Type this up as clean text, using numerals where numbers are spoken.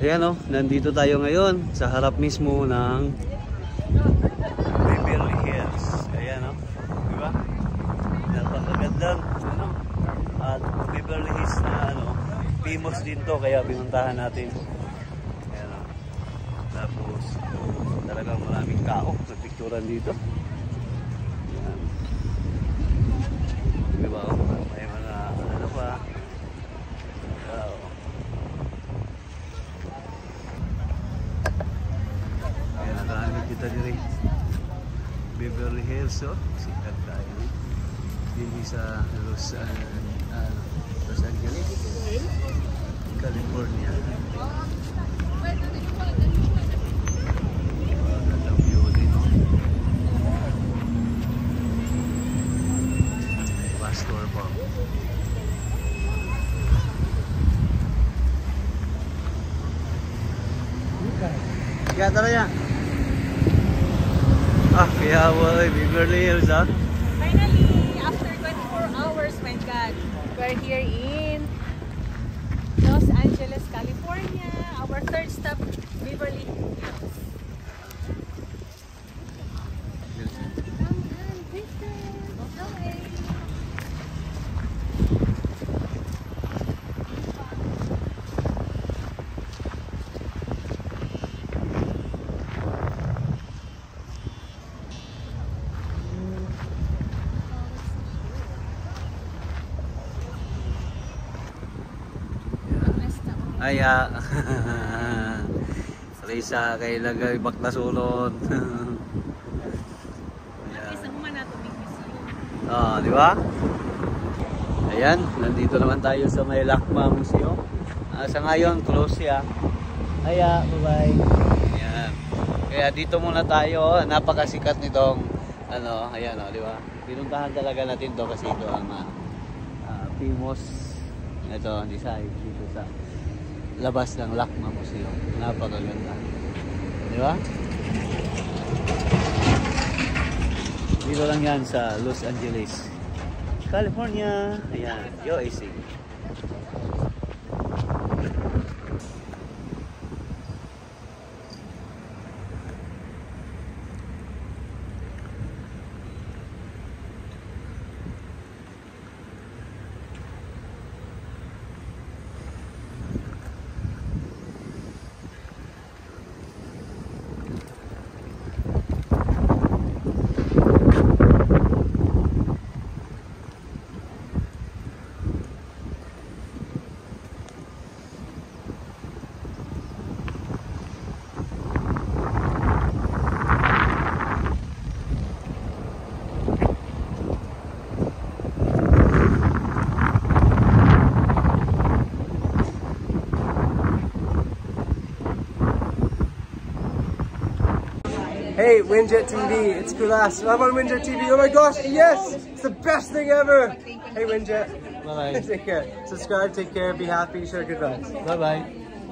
Ayan o, nandito tayo ngayon sa harap mismo ng Beverly Hills. Ayan o, diba? Napakagandang ano, at Beverly Hills na ano, famous din to kaya pinuntahan natin. Ayan o. Tapos talagang maraming tao nagpicturan dito. Ayan. Diba o, may mga ano pa. Wow. Ayan, nakahanap kita diri Beverly Hills, oh. Sikat tayo dili sa Los Angeles, California. Magandang view din, oh. Bus tour po. Kaya talaga. Kaya wala Beverly Hills, ha? Finally, after 24 hours, my God, we're here in Los Angeles, California. Our third stop, Beverly Hills. Come on, Victor. Okay. Aya. Risa kay lagay baklasulod. Di ba? Ayan, nandito naman tayo sa may Lakma Museum. Sa ngayon close siya. Aya, bye-bye. Ayan. Kaya dito muna tayo, napakasikat nitong ano, ayan di ba? Pinuntahan talaga natin 'to kasi ito ang famous ito design dito sa labas ng Lakma Museum. Napakaganda. Di ba? Dito lang yan sa Los Angeles, California. Ayan, USA. Hey, Winjet TV, it's Kulas. I'm on Winjet TV. Oh my gosh, yes! It's the best thing ever! Hey, Winjet. Bye-bye. Take care. Subscribe, take care, be happy, share good vibes. Bye-bye.